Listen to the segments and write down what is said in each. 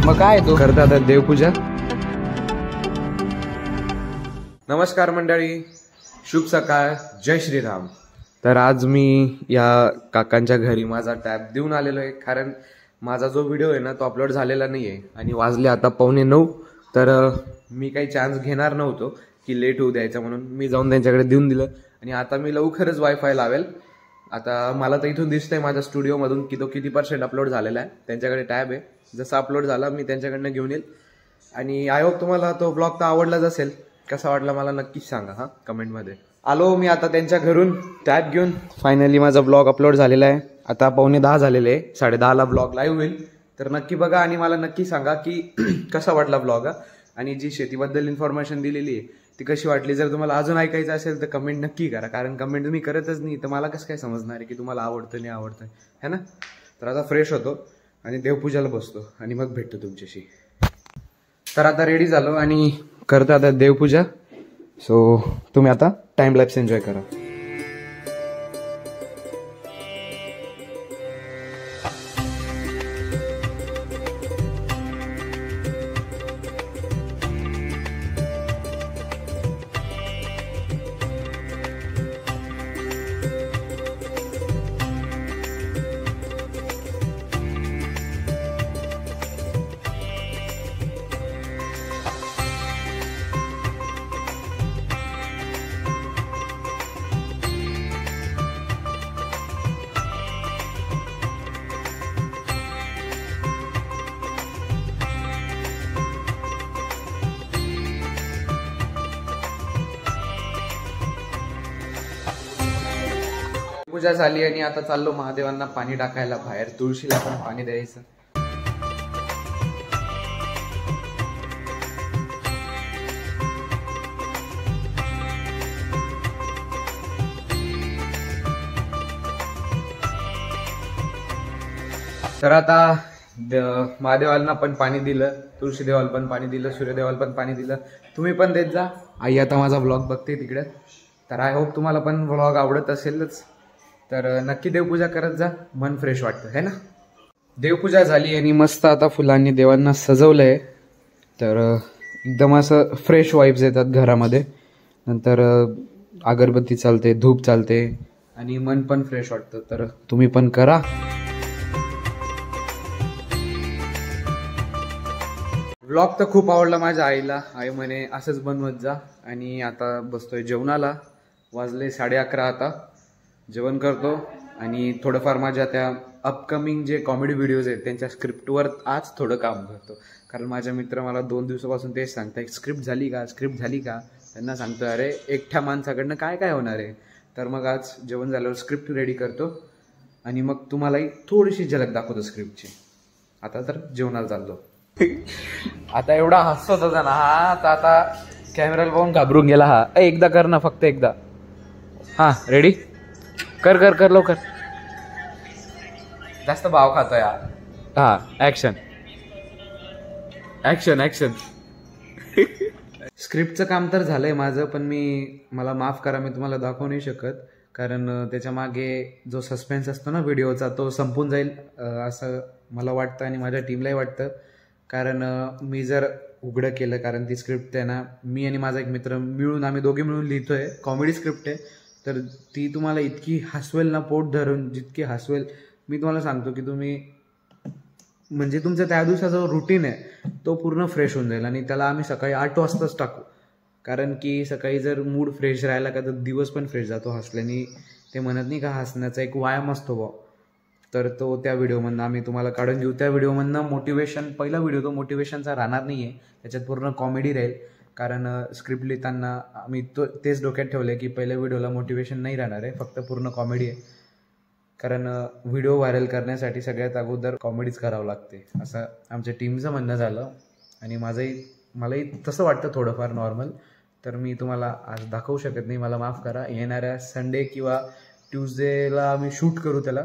मग काय तू करता आता देवपूजा? नमस्कार मंडळी, शुभ सकाळ, जय श्रीराम. तर आज मी या काकांच्या घरी माझा टॅब देऊन आलेलो आहे, कारण माझा जो व्हिडिओ आहे ना तो अपलोड झालेला नाही आहे आणि वाजले आता 8:45. तर मी काही चान्स घेणार नव्हतो की लेट होऊ द्यायचा, म्हणून मी जाऊन त्यांच्याकडे देऊन दिलं. आणि आता मी लवकरच वायफाय लावेल. आता मला तर इथून दिसतंय माझ्या स्टुडिओमधून की तो किती % अपलोड झालेला आहे. त्यांच्याकडे टॅब आहे, जसं अपलोड झाला मी त्यांच्याकडनं घेऊन येईल. आणि आय होप तुम्हाला तो ब्लॉग तर आवडलाच असेल. कसा वाटला मला नक्कीच सांगा हा कमेंटमध्ये. आलो मी आता त्यांच्या घरून टॅब घेऊन. फायनली माझा ब्लॉग अपलोड झालेला आहे. आता 9:45 झालेले आहे, 10:30ला ब्लॉग लाईव्ह होईल. तर नक्की बघा आणि मला नक्की सांगा की कसा वाटला ब्लॉग. आणि जी शेतीबद्दल इन्फॉर्मेशन दिलेली आहे ती कशी वाटली. जर तुम्हाला अजून ऐकायचं असेल तर कमेंट नक्की करा, कारण कमेंट मी करतच नाही तर मला कसं काय समजणार आहे की तुम्हाला आवडतं नाही आवडतं है ना. तर आता फ्रेश होतो आणि देवपूजाला बसतो आणि मग भेटतो तुमच्याशी. तर आता रेडी झालो आणि करतो आता देवपूजा. सो तुम्ही आता टाइम लॅप्स एन्जॉय करा. पूजा झाली आणि आता चाललो महादेवांना पाणी टाकायला बाहेर. तुळशीला पण पाणी द्यायचं. तर आता महादेवांना पण पाणी दिलं, तुळशी देवाला पण पाणी दिलं, सूर्यदेवाला पण पाणी दिलं. तुम्ही पण देत जा. आई आता माझा व्लॉग बघते तिकडे. तर आय होप तुम्हाला पण व्लॉग आवडत असेलच. तर नक्की देवपूजा करत जा, मन फ्रेश वाटतं है ना. देवपूजा झाली आणि मस्त आता फुलांनी देवांना सजवलंय. तर एकदम असं फ्रेश वाईब्स येतात घरामध्ये. नंतर अगरबत्ती चालते, धूप चालते आणि मन पण फ्रेश वाटतं. तर तुम्ही पण करा. व्लॉग तर खूप आवडला माझ्या आईला. आई म्हणे असंच बनवत जा. आणि आता बसतोय जेवणाला. वाजले 11:30. आता जेवण करतो आणि थोडंफार माझ्या त्या अपकमिंग जे कॉमेडी व्हिडिओज आहेत त्यांच्या स्क्रिप्टवर आज थोडं काम करतो. कारण माझ्या मित्र मला 2 दिवसापासून तेच सांगतात, स्क्रिप्ट झाली का, स्क्रिप्ट झाली का. त्यांना सांगतो अरे एकट्या माणसाकडनं काय काय होणार आहे. तर मग आज जेवण झाल्यावर स्क्रिप्ट रेडी करतो आणि मग तुम्हालाही थोडीशी झलक दाखवतो स्क्रिप्टची. आता तर जेवणाला चाललो. आता एवढा हसत होता ना हा, तर आता कॅमेराला पाहून घाबरून गेला हा. एकदा कर ना, फक्त एकदा. हा रेडी, कर कर कर लवकर. जास्त भाव खातोय यार. हा ऍक्शन ऍक्शन ऍक्शन. स्क्रिप्टचं काम तर झालंय माझं, पण मला माफ करा, मी तुम्हाला दाखवू नाही शकत. कारण त्याच्या मागे जो सस्पेन्स असतो ना व्हिडिओचा तो संपून जाईल असं मला वाटतं आणि माझ्या टीमलाही वाटतं. कारण मी जर उघडं केलं, कारण ती स्क्रिप्ट आहे ना मी आणि माझा एक मित्र मिळून आम्ही दोघे मिळून लिहितोय. कॉमेडी स्क्रिप्ट आहे. तर ती तुम्हाला इतकी हसवेल ना, पोट धरून जितकी हसवेल. मी तुम्हाला सांगतो की तुम्ही म्हणजे तुमचा त्या दिवसाचा जो रुटीन आहे तो पूर्ण फ्रेश होऊन जाईल. आणि त्याला आम्ही सकाळी 8 वाजताच टाकू, कारण की सकाळी जर मूड फ्रेश राहिला का तर दिवस पण फ्रेश जातो हसल्याने. ते म्हणत नाही का हसण्याचा एक व्यायाम असतो बा. तर तो त्या व्हिडिओमधनं आम्ही तुम्हाला काढून घेऊ. त्या व्हिडिओमधनं मोटिवेशन, पहिला व्हिडिओ तो मोटिवेशनचा राहणार नाही आहे, त्याच्यात पूर्ण कॉमेडी राहील. कारण स्क्रिप्ट लिहिताना आम्ही तेच डोक्यात ठेवलं आहे की पहिल्या व्हिडिओला मोटिवेशन नाही राहणार आहे, फक्त पूर्ण कॉमेडी आहे. कारण व्हिडिओ व्हायरल करण्यासाठी सगळ्यात अगोदर कॉमेडीच करावं लागते, असं आमच्या टीमचं म्हणणं झालं. आणि मलाही तसं वाटतं थोडंफार नॉर्मल. तर मी तुम्हाला आज दाखवू शकत नाही, मला माफ करा. येणाऱ्या संडे किंवा ट्यूजडेला आम्ही शूट करू त्याला.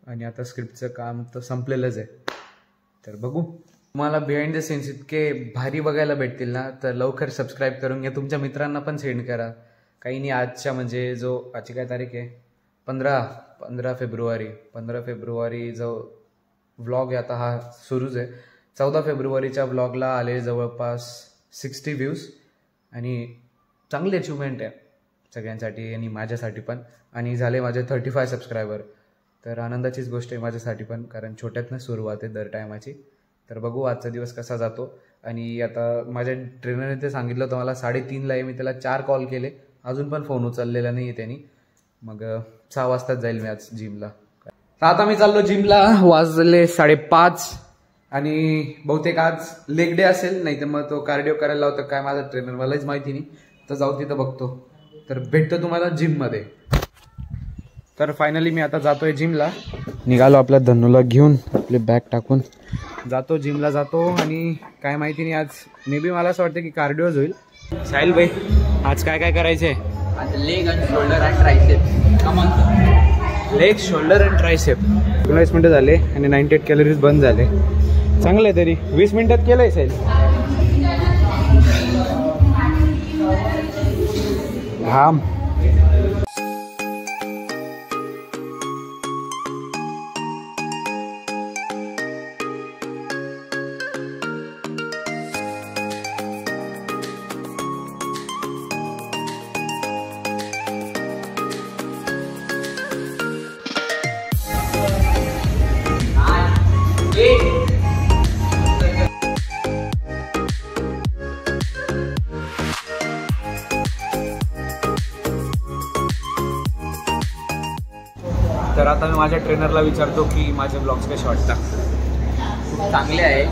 आणि आता स्क्रिप्टचं काम तर संपलेलंच आहे. तर बघू. तुम्हाला बिहाइंड द सीन्स इतके भारी बघायला भेटतील ना, तर लवकर सबस्क्राईब करून घ्या. तुमच्या मित्रांना पण सेंड करा. काही नाही, आजच्या म्हणजे आजची काय तारीख आहे, 15 फेब्रुवारी जो व्लॉग आहे आता हा सुरूच आहे. 14 फेब्रुवारीच्या व्लॉगला आले जवळपास 60 व्ह्यूज आणि चांगली अचिव्हमेंट आहे सगळ्यांसाठी आणि माझ्यासाठी पण. आणि झाले माझे 35 सबस्क्रायबर, तर आनंदाचीच गोष्ट आहे माझ्यासाठी पण, कारण छोट्यातनं सुरुवात आहे दर टायमाची. तर बघू आजचा दिवस कसा जातो. आणि आता माझ्या ट्रेनरने ते सांगितलं होतं मला 3:30ला आहे, मी त्याला 4 कॉल केले, अजून पण फोन उचललेला नाही आहे त्यांनी. मग 6 वाजताच जाईल मी आज जिमला. तर आता मी चाललो जिमला, वाजले 5:30 आणि बहुतेक आज लेग डे असेल, नाही तर मग तो कार्डिओ करायला लावतो काय माझा ट्रेनर, मलाच माहिती नाही. तर जाऊ तिथं बघतो. तर भेटतो तुम्हाला जिममध्ये. तर फायनली मी आता जातोय जिमला, निघालो आपल्या धन्नूला घेऊन, आपले बॅग टाकून जातो जिमला जातो. आणि काय माहिती नाही, आज मे बी मला असं वाटतं की कार्डिओज होईल. साहिल भाई आज काय काय करायचंय? Leg and shoulder and tricep. Leg, shoulder and tricep. 19 मिनिटं झाले आणि 98 कॅलरीज बंद झाले. चांगलं आहे, तरी 20 मिनिटात केलंय साहिल. हा तर आता मी माझ्या ट्रेनरला विचारतो की माझे ब्लॉग्स कसे वाटतात. खूप चांगले आहे.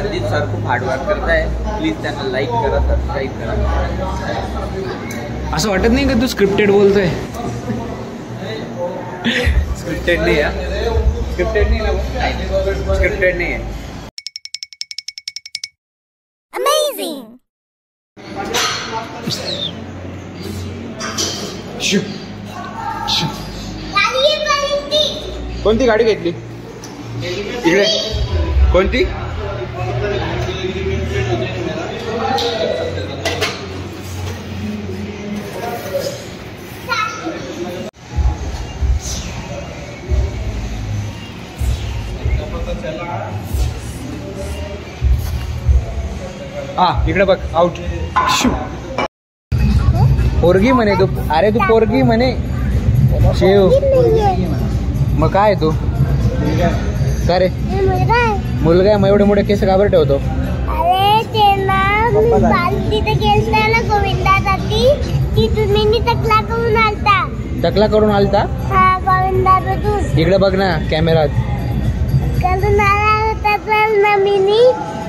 रणजित सर खूप हार्डवर्क करत आहे. प्लीज त्यांना लाईक करा, सबस्क्राईब करा. असं वाटत नाही का तू स्क्रिप्टेड बोलतोय? स्क्रिप्टेड नाही आहे, स्क्रिप्टेड नाही ना, स्क्रिप्टेड नाही आहे. Amazing. कोणती गाडी घेतली इकडे? कोणती? हा इकडे बघ, आउट. पोरगी म्हणे तू. अरे तू पोरगी म्हणे शेव. मग काय तू? का रे मुलगा आहे? मग एवढे मोठे केस घाबर ठेवतो? अरे ते ना मी बालदीत गेलता ना गोविंदासाठी, ती तुम्ही टकला करून आलता. टकला करून आलता? हा, गोविंदातून. इकडे बघ ना कॅमेरात. करून आला होता तर ना मीनी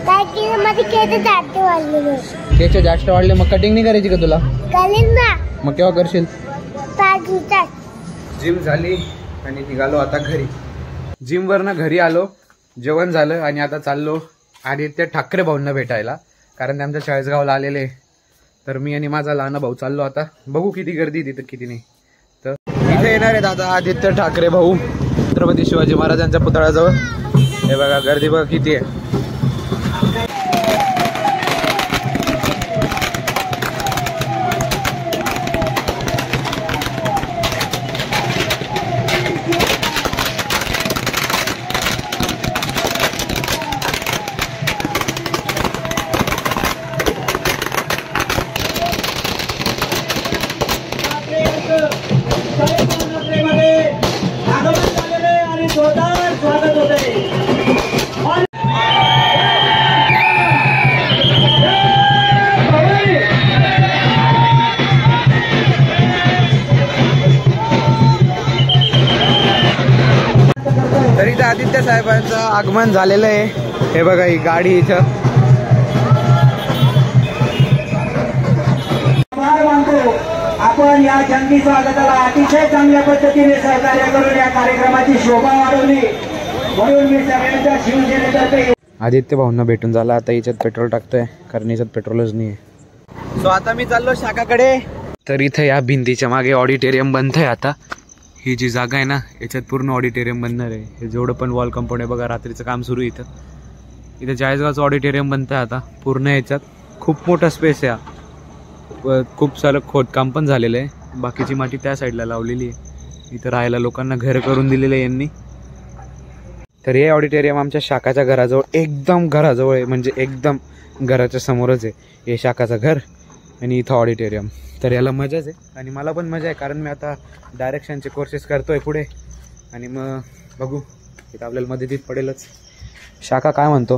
काय केलं, माझे केस जास्त वाढले. केस जास्त वाढले, मग कटिंग नाही करायची का तुला? करेन ना. मग केव्हा करशील? 5 दिवसात. जिम झाली आणि निघालो आता घरी. जिमवरनं घरी आलो, जेवण झालं आणि आता चाललो आदित्य ठाकरे भाऊंना भेटायला, कारण ते आमच्या चाळीसगावला आलेले. तर मी आणि माझा लहान भाऊ चाललो आता. बघू किती गर्दी तिथं किती नाही. तर इथे येणार आहे दादा आदित्य ठाकरे भाऊ छत्रपती शिवाजी महाराजांच्या पुतळ्याजवळ. हे बघा गर्दी बघा किती आहे. तरी तर आदित्य साहेबांचं आगमन झालेलं आहे. हे बघा ही गाडी इथं. आपण या जंगी स्वागताला अतिशय चांगल्या पद्धतीने सहकार्य करून या कार्यक्रमाची शोभा वाढवली, म्हणून मी सगळ्यांच्या शिवसेनेतर्फे. आदित्य भाऊंना भेटून झाला. आता याच्यात पेट्रोल टाकतोय कारण याच्यात पेट्रोलच नाही आहे. सो आता मी चाललो शाखाकडे. तर इथं या भिंतीच्या मागे ऑडिटोरियम बनतंय. आता ही जी जागा आहे ना, याच्यात पूर्ण ऑडिटोरियम बनणार आहे. हे जेवढं पण वॉल कंपाऊंड आहे बघा, रात्रीचं काम सुरू आहे इथं. इथं चाळीसगावचं ऑडिटोरियम बनतं आहे आता पूर्ण. याच्यात खूप मोठा स्पेस आहे. खूप सारं खोदकाम पण झालेलं आहे. बाकीची माती त्या साईडला लावलेली आहे. इथं राहायला लोकांना घर करून दिलेलं आहे यांनी. तर हे ऑडिटोरियम आमच्या शाखाच्या घराजवळ, एकदम घराजवळ आहे, म्हणजे एकदम घराच्या समोरच आहे हे शाखाचं घर आणि इथं ऑडिटोरियम. तर याला मजाच आहे आणि मला पण मजा आहे, कारण मी आता डायरेक्शनचे कोर्सेस करतोय पुढे आणि मग बघू इथं आपल्याला मदतीत पडेलच. शाखा काय म्हणतो?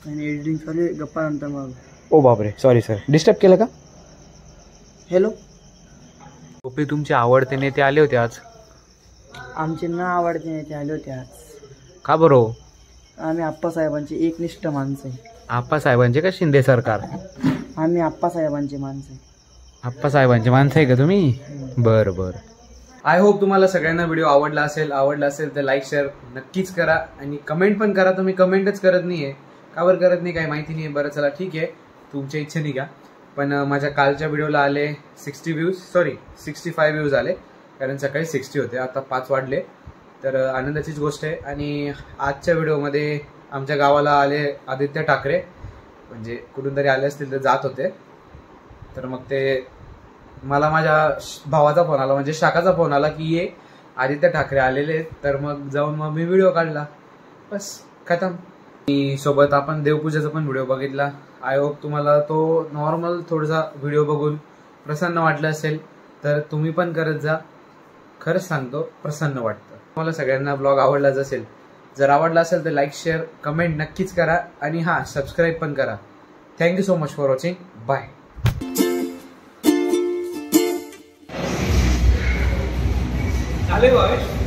आणि एडिटिंग चालू आहे, गप्पा नंतर मग. ओ बापरे, सॉरी सर, डिस्टर्ब केलं का? हॅलो, ओपी तुमचे आवडते नेते आले होते आज. आमचे ना आवडते नेते आले होते आज. का बरं? आम्ही आप्पासाहेबांचे एकनिष्ठ माणसं आहे. आप्पासाहेबांचे का शिंदे सरकार? आम्ही आप्पासाहेबांचे माणसं आहे. आप्पासाहेबांचे माणसं आहे का तुम्ही? बरं बरं. आय होप तुम्हाला सगळ्यांना व्हिडिओ आवडला असेल तर लाईक शेअर नक्कीच करा आणि कमेंट पण करा. तुम्ही कमेंटच करत नाहीये, का बरं करत नाही काही माहिती नाही. बरं चला ठीक आहे, तुमच्या इच्छेने घ्या. पण माझ्या कालच्या व्हिडिओला आले 65 व्ह्यूज आले, कारण सकाळी 60 होते, आता 5 वाढले. तर आनंदाचीच गोष्ट आहे. आणि आजच्या व्हिडिओमध्ये आमच्या गावाला आले आदित्य ठाकरे, म्हणजे कुठून तरी आले असतील तर जात होते. तर मग ते मला माझ्या भावाचा फोन आला, म्हणजे शाखाचा फोन आला की ये आदित्य ठाकरे आलेले. तर मग जाऊन मग मी व्हिडिओ काढला, बस खतम. सोबत आपण देवपूजेचा पण व्हिडिओ बघितला. आय होप तुम्हाला तो नॉर्मल थोडासा व्हिडिओ बघून प्रसन्न वाटलं असेल, तर तुम्ही पण करत जा. खरंच सांगतो, प्रसन्न वाटतं. तुम्हाला सगळ्यांना ब्लॉग आवडलाच असेल. जर आवडला असेल तर लाईक शेअर कमेंट नक्कीच करा आणि हां, सबस्क्राईब पण करा. Thank you so much for watching. Bye. चालेल भावेश.